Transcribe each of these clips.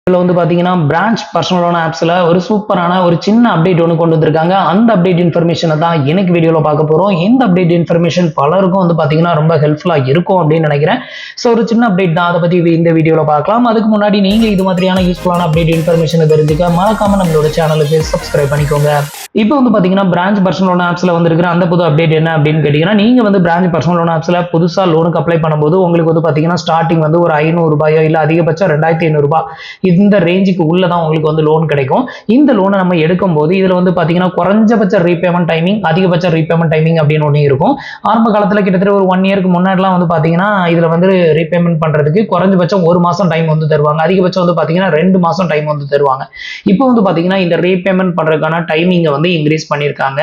இதுல வந்து பாத்தீங்கன்னா பிரான்ச் பர்சனல் லோன் ஆப்ஸ்ல ஒரு சூப்பரான ஒரு சின்ன அப்டேட் ஒன்று கொண்டு வந்திருக்காங்க. அந்த அப்டேட் இன்ஃபர்மேஷனை தான் எனக்கு வீடியோல பார்க்க போறோம். இந்த அப்டேட் இன்ஃபர்மேஷன் பலருக்கும் வந்து பாத்தீங்கன்னா ரொம்ப ஹெல்ப்ஃபுல்லா இருக்கும் அப்படின்னு நினைக்கிறேன். ஸோ ஒரு சின்ன அப்டேட் தான், அதை பத்தி இந்த வீடியோல பார்க்கலாம். அதுக்கு முன்னாடி நீங்க இது மாதிரியான யூஸ்ஃபுல்லான அப்டேட் இன்ஃபர்மேஷனை தெரிஞ்சுக்க மறக்காம நம்மளோட சேனலுக்கு சப்ஸ்கிரைப் பண்ணிக்கோங்க. இப்போ வந்து பாத்தீங்கன்னா பிரான்ச் பர்சனல் லோன் ஆப்ஸ்ல வந்திருக்கிற அந்த புது அப்டேட் என்ன அப்படின்னு கேட்டீங்கன்னா, நீங்க வந்து பிரான்ச் பர்சனல் லோன் ஆப்ஸ்ல புதுசா லோனுக்கு அப்ளை பண்ணும்போது உங்களுக்கு வந்து பாத்தீங்கன்னா ஸ்டார்டிங் வந்து ஒரு 500 ரூபாயோ இல்ல அதிகபட்சம் 2500 ரூபாய் இந்த ரேஞ்சுக்கு உள்ளதான் உங்களுக்கு வந்து லோன் கிடைக்கும். இந்த லோனை நம்ம எடுக்கும் போது இதுல வந்து பாத்தீங்கன்னா குறைஞ்சபட்ச ரீபேமெண்ட் டைமிங், அதிகபட்ச ரீபேமெண்ட் டைமிங் அப்படின்னு ஒண்ணு இருக்கும். ஆரம்ப காலத்துல கிட்டத்தட்ட ஒரு 1 இயருக்கு முன்னாடிலாம் வந்து பாத்தீங்கன்னா இதுல வந்து ரீபேமெண்ட் பண்றதுக்கு குறைஞ்சபட்சம் 1 மாசம் டைம் வந்து தருவாங்க. அதிகபட்சம் வந்து பாத்தீங்கன்னா 2 மாசம் டைம் வந்து தருவாங்க. இப்போ வந்து பாத்தீங்கன்னா இந்த ரீபேமெண்ட் பண்றதுக்கான டைமிங்கை வந்து இன்க்ரீஸ் பண்ணிருக்காங்க.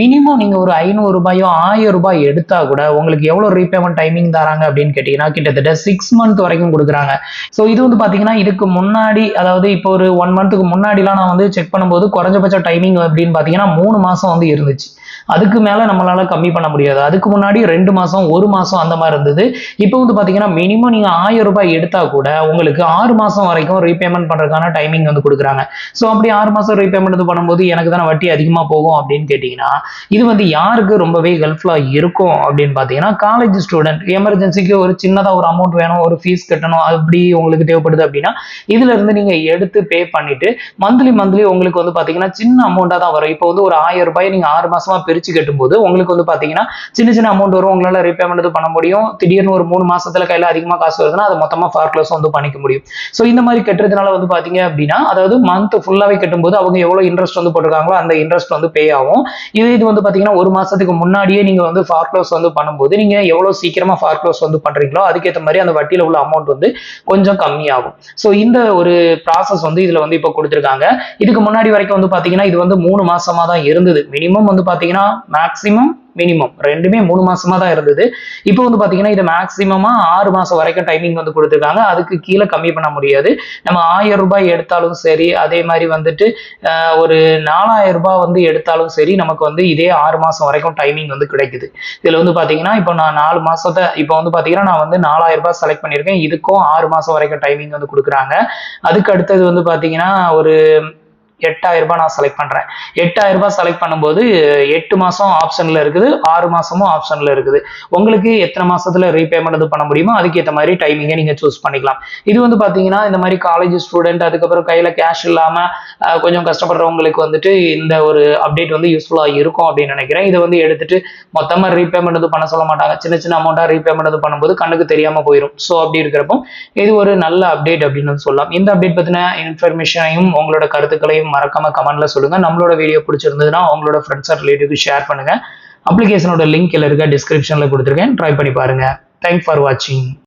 மினிமம் நீங்க ஒரு 500 ரூபாயோ 1000 ரூபாய் எடுத்தா கூட உங்களுக்கு எவ்வளவு ரீபேமெண்ட் டைமிங் தராங்க அப்படின்னு கேட்டீங்கன்னா கிட்டத்தட்ட 6 மந்த் வரைக்கும் கொடுக்குறாங்க. ஸோ இது வந்து பாத்தீங்கன்னா இதுக்கு முன்னாடி, அதாவது இப்போ ஒரு 1 மந்த்துக்கு முன்னாடிலாம் நான் வந்து செக் பண்ணும்போது குறைஞ்சபட்ச டைமிங் அப்படின்னு பாத்தீங்கன்னா 3 மாசம் வந்து இருந்துச்சு. அதுக்கு மேல நம்மளால கம்மி பண்ண முடியாது. அதுக்கு முன்னாடி 2 மாசம் 1 மாசம் அந்த மாதிரி இருந்தது. இப்போ வந்து பாத்தீங்கன்னா மினிமம் நீங்க 1000 ரூபாய் எடுத்தா கூட உங்களுக்கு 6 மாசம் வரைக்கும் ரீபேமெண்ட் பண்றதுக்கான டைமிங் வந்து கொடுக்குறாங்க. ஸோ அப்படி 6 மாசம் ரீபேமெண்ட் பண்ணும்போது எனக்கு தானே வட்டி அதிகமா போகும் அப்படின்னு கேட்டீங்கன்னா, இது வந்து யாருக்கு ரொம்பவே ஹெல்ப்ஃபுல்லா இருக்கும் அப்படின்னு பாத்தீங்கன்னா, காலேஜ் ஸ்டூடெண்ட் எமர்ஜென்சிக்கு ஒரு சின்னதா ஒரு அமௌண்ட் வேணும், ஒரு ஃபீஸ் கட்டணும், அப்படி உங்களுக்கு தேவைப்படுது அப்படின்னா இதுல இருந்து நீங்க எடுத்து பே பண்ணிட்டு மந்த்லி உங்களுக்கு வந்து பாத்தீங்கன்னா சின்ன அமௌண்டா தான் வரும். இப்போ வந்து ஒரு 1000 ரூபாய் நீங்க 6 மாசமா பிரிச்சு கட்டும்போது உங்களுக்கு வந்து பாத்தீங்கன்னா சின்ன அமௌண்ட் வரும். உங்களால ரீபேமெண்ட் பண்ண முடியும். திடீர்னு ஒரு 3 மாசத்துல கையில அதிகமா காசு வருதுன்னா அதை மொத்தமா ஃபார்க்ளோஸ் வந்து பண்ணிக்க முடியும். ஸோ இந்த மாதிரி கட்டுறதுனால வந்து பாத்தீங்க அப்படின்னா, அதாவது மந்த் ஃபுல்லாவே கட்டும்போது அவங்க எவ்வளவு இன்ட்ரெஸ்ட் வந்து போட்டிருக்காங்களோ அந்த இன்ட்ரெஸ்ட் வந்து பே ஆகும். இது வந்து பாத்தீங்கன்னா 1 மாசத்துக்கு முன்னாடியே நீங்க வந்து ஃபார்க்ளோஸ் வந்து பண்ணும்போது நீங்க எவ்வளவு சீக்கிரமா ஃபார்க்ளோஸ் வந்து பண்றீங்களோ அதுக்கேற்ற மாதிரி அந்த வட்டியில உள்ள அமௌண்ட் வந்து கொஞ்சம் கம்மியாகும். ஸோ இந்த ஒரு ப்ராசஸ் வந்து இதுல வந்து இப்போ கொடுத்திருக்காங்க. இதுக்கு முன்னாடி வரைக்கும் வந்து பாத்தீங்கன்னா இது வந்து 3 மாசமா தான் இருந்தது. மினிமம் வந்து பாத்தீங்கன்னா மேக்சிமம் மினிமம் ரெண்டுமே 3 மாசமா தான் இருந்தது. இப்போ வந்து பாத்தீங்கன்னா இது மேக்சிமமா 6 மாசம் வரைக்கும் டைமிங் வந்து கொடுத்திருக்காங்க. அதுக்கு கீழே கம்மி பண்ண முடியாது. நம்ம 1000 ரூபாய் எடுத்தாலும் சரி, அதே மாதிரி வந்துட்டு ஒரு 4000 ரூபாய் வந்து எடுத்தாலும் சரி, நமக்கு வந்து இதே 6 மாசம் வரைக்கும் டைமிங் வந்து கிடைக்குது. இதுல வந்து பாத்தீங்கன்னா இப்போ நான் 4 மாசத்தை இப்போ வந்து பாத்தீங்கன்னா நான் வந்து 4000 ரூபாய் செலக்ட் பண்ணிருக்கேன். இதுக்கும் 6 மாசம் வரைக்கும் டைமிங் வந்து கொடுக்குறாங்க. அதுக்கு அடுத்தது வந்து பாத்தீங்கன்னா ஒரு 8000 ரூபாய் நான் செலக்ட் பண்றேன். 8000 ரூபாய் செலக்ட் பண்ணும்போது 8 மாசம் ஆப்ஷன்ல இருக்குது, 6 மாசமும் ஆப்ஷன்ல இருக்குது. உங்களுக்கு எத்தனை மாசத்துல ரீபேமெண்ட் பண்ண முடியுமோ அதுக்கு ஏற்ற மாதிரி டைமிங்கை நீங்க சூஸ் பண்ணிக்கலாம். இது வந்து பாத்தீங்கன்னா இந்த மாதிரி காலேஜ் ஸ்டூடெண்ட், அதுக்கப்புறம் கையில கேஷ் இல்லாம கொஞ்சம் கஷ்டப்படுறவங்களுக்கு வந்துட்டு இந்த ஒரு அப்டேட் வந்து யூஸ்ஃபுல்லா இருக்கும் அப்படின்னு நினைக்கிறேன். இதை வந்து எடுத்துட்டு மொத்தமா ரீபேமெண்ட் பண்ண சொல்ல மாட்டாங்க. சின்ன அமௌண்டா ரீபேமெண்ட் பண்ணும்போது கண்ணுக்கு தெரியாம போயிடும். ஸோ அப்படி இருக்கிறப்போ இது ஒரு நல்ல அப்டேட் அப்படின்னு சொல்லலாம். இந்த அப்டேட் பத்தின இன்ஃபர்மேஷனையும் உங்களோட கருத்துக்களையும் மறக்காம கமெண்ட்ல சொல்லுங்க. நம்மளோட வீடியோ பிடிச்சிருந்ததுன்னா உங்களோட ஃப்ரெண்ட்ஸ் அண்ட் ரிலேட்டிவ்க்கு ஷேர் பண்ணுங்க. அப்ளிகேஷனோட லிங்க் கீழ இருக்க டிஸ்கிரிப்ஷன்ல கொடுத்துருக்கேன். ட்ரை பண்ணி பாருங்க. தேங்க்ஸ் ஃபார் வாட்சிங்.